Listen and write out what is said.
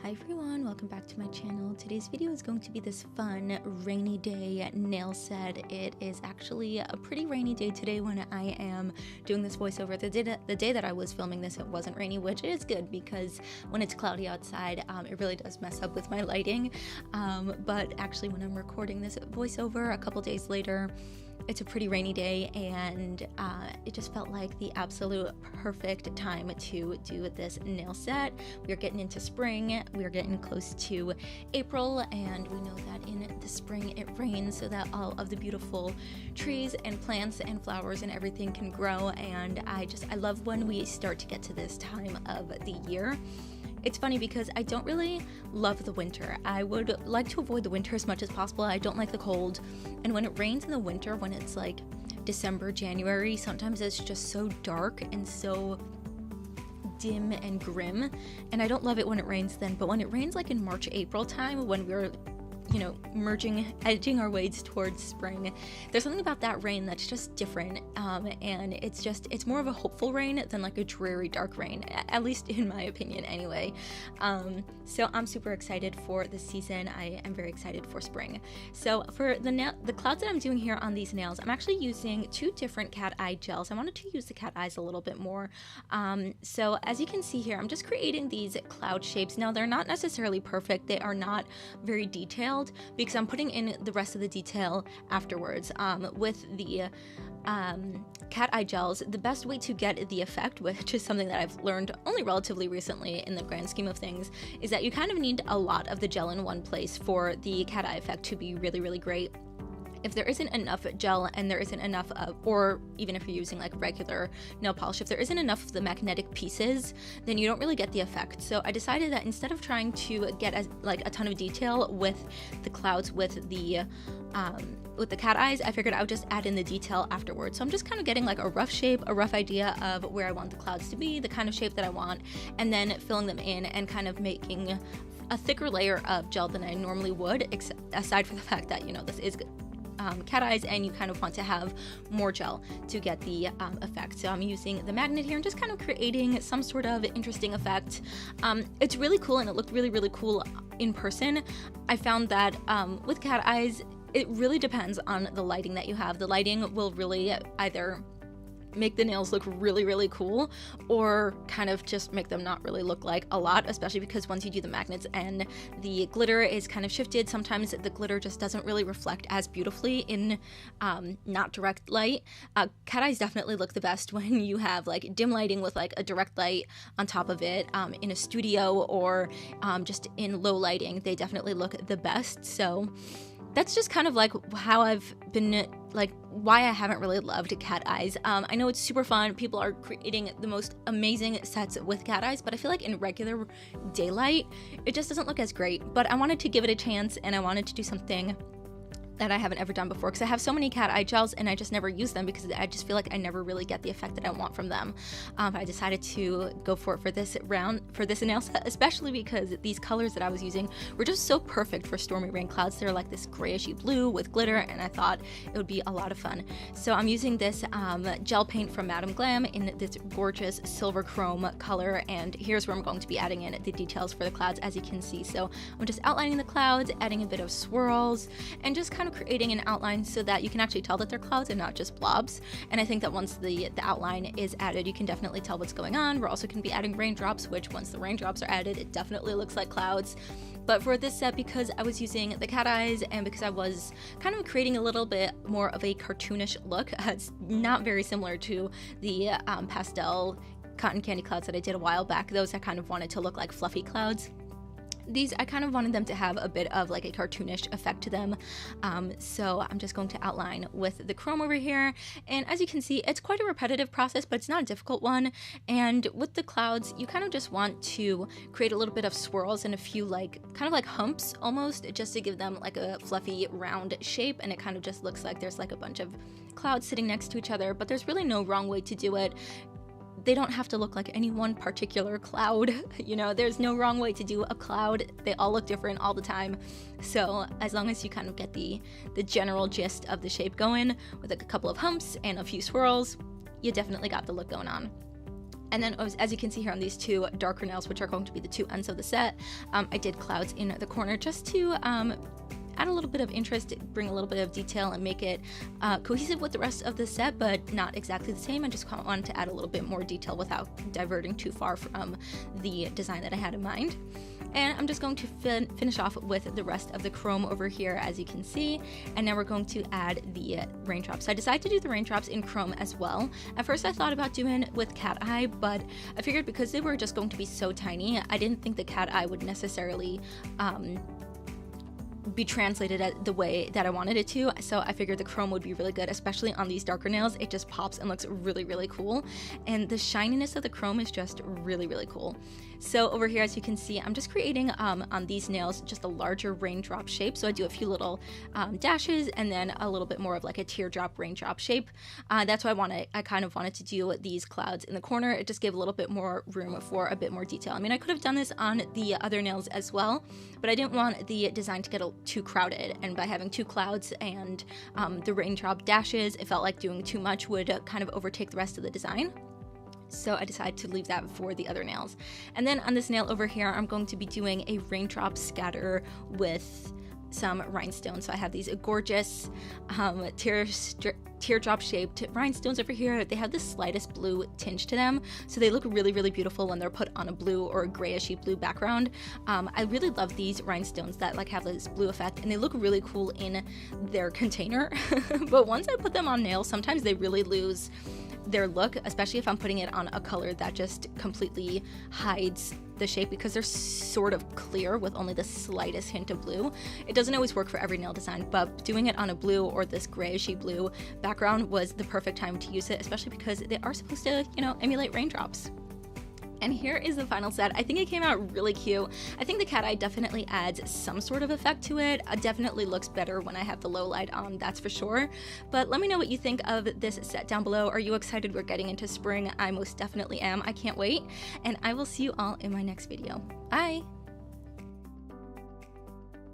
Hi everyone, welcome back to my channel. Today's video is going to be this fun rainy day nail set. It is actually a pretty rainy day today when I am doing this voiceover. The day that I was filming this, it wasn't rainy, which is good because when it's cloudy outside, it really does mess up with my lighting. But actually when I'm recording this voiceover a couple days later, it's a pretty rainy day, and it just felt like the absolute perfect time to do this nail set. We are getting into spring, we are getting close to April, and we know that in the spring it rains so that all of the beautiful trees and plants and flowers and everything can grow, and I love when we start to get to this time of the year. It's funny because I don't really love the winter. I would like to avoid the winter as much as possible. I don't like the cold. And when it rains in the winter, when it's like December, January, sometimes it's just so dark and so dim and grim. And I don't love it when it rains then. But when it rains like in March, April time, when we're edging our ways towards spring, there's something about that rain that's just different, and it's more of a hopeful rain than like a dreary dark rain, at least in my opinion anyway. So I'm super excited for this season. I am very excited for spring. So for the clouds that I'm doing here on these nails, I'm actually using two different cat eye gels. I wanted to use the cat eyes a little bit more. So as you can see here, I'm just creating these cloud shapes. Now they're not necessarily perfect. They are not very detailed, because I'm putting in the rest of the detail afterwards. With the cat eye gels, the best way to get the effect, which is something that I've learned only relatively recently in the grand scheme of things, is that you kind of need a lot of the gel in one place for the cat eye effect to be really, really great. If there isn't enough gel and there isn't enough of, or even if you're using like regular nail polish, if there isn't enough of the magnetic pieces, then you don't really get the effect. So I decided that instead of trying to get a ton of detail with the clouds with the cat eyes, I figured I would just add in the detail afterwards. So I'm just kind of getting like a rough shape, a rough idea of where I want the clouds to be, the kind of shape that I want, and then filling them in and kind of making a thicker layer of gel than I normally would, aside from the fact that, this is cat eyes and you kind of want to have more gel to get the effect. So I'm using the magnet here and just kind of creating some sort of interesting effect. It's really cool, and it looked really, really cool in person. I found that with cat eyes, it really depends on the lighting that you have. The lighting will really either make the nails look really, really cool, or kind of just make them not really look like a lot, especially because once you do the magnets and the glitter is kind of shifted, sometimes the glitter just doesn't really reflect as beautifully in not direct light. Cat eyes definitely look the best when you have like dim lighting with like a direct light on top of it, in a studio or just in low lighting. They definitely look the best. So that's just kind of like how I've been, like why I haven't really loved cat eyes. I know it's super fun. People are creating the most amazing sets with cat eyes, but I feel like in regular daylight, it just doesn't look as great. But I wanted to give it a chance, and I wanted to do something that I haven't ever done before, because I have so many cat eye gels and I just never use them because I just feel like I never really get the effect that I want from them. I decided to go for it for this nail set, especially because these colors that I was using were just so perfect for stormy rain clouds. They're like this grayishy blue with glitter, and I thought it would be a lot of fun. So I'm using this gel paint from Glam in this gorgeous silver chrome color, and here's where I'm going to be adding in the details for the clouds, as you can see. So I'm just outlining the clouds, adding a bit of swirls, and just kind of creating an outline so that you can actually tell that they're clouds and not just blobs. And I think that once the outline is added, you can definitely tell what's going on. We're also going to be adding raindrops, which once the raindrops are added, it definitely looks like clouds. But for this set, because I was using the cat eyes and because I was kind of creating a little bit more of a cartoonish look, it's not very similar to the pastel cotton candy clouds that I did a while back. Those I kind of wanted to look like fluffy clouds. These, I kind of wanted them to have a bit of like a cartoonish effect to them. So I'm just going to outline with the chrome over here. And as you can see, it's quite a repetitive process, but it's not a difficult one. And with the clouds, you kind of just want to create a little bit of swirls and a few kind of like humps almost, just to give them like a fluffy round shape. And it kind of just looks like there's like a bunch of clouds sitting next to each other, but there's really no wrong way to do it. They don't have to look like any one particular cloud. There's no wrong way to do a cloud. They all look different all the time. So as long as you kind of get the general gist of the shape going with like a couple of humps and a few swirls, you definitely got the look going on. And then as you can see here on these two darker nails, which are going to be the two ends of the set, I did clouds in the corner just to add a little bit of interest, bring a little bit of detail, and make it cohesive with the rest of the set, but not exactly the same. I just wanted to add a little bit more detail without diverting too far from the design that I had in mind. And I'm just going to finish off with the rest of the chrome over here, as you can see. And now we're going to add the raindrops. So I decided to do the raindrops in chrome as well. At first I thought about doing with cat eye, but I figured because they were just going to be so tiny, I didn't think the cat eye would necessarily be translated the way that I wanted it to, so I figured the chrome would be really good, especially on these darker nails. It just pops and looks really, really cool, and the shininess of the chrome is just really, really cool. So over here, as you can see, I'm just creating on these nails just a larger raindrop shape. So I do a few little dashes and then a little bit more of like a teardrop raindrop shape. That's why I kind of wanted to do these clouds in the corner. It just gave a little bit more room for a bit more detail. I mean, I could have done this on the other nails as well, but I didn't want the design to get too crowded. And by having two clouds and the raindrop dashes, it felt like doing too much would kind of overtake the rest of the design. So I decided to leave that for the other nails. And then on this nail over here, I'm going to be doing a raindrop scatter with some rhinestones. So I have these gorgeous teardrop shaped rhinestones over here. They have the slightest blue tinge to them, so they look really, really beautiful when they're put on a blue or a grayishy blue background. I really love these rhinestones that like have this blue effect, and they look really cool in their container. But once I put them on nails, sometimes they really lose their look, especially if I'm putting it on a color that just completely hides the shape, because they're sort of clear with only the slightest hint of blue. It doesn't always work for every nail design, but doing it on a blue or this grayishy blue background was the perfect time to use it, especially because they are supposed to, you know, emulate raindrops. And here is the final set. I think it came out really cute. I think the cat eye definitely adds some sort of effect to it. It definitely looks better when I have the low light on, that's for sure. But let me know what you think of this set down below. Are you excited we're getting into spring? I most definitely am. I can't wait. And I will see you all in my next video. Bye!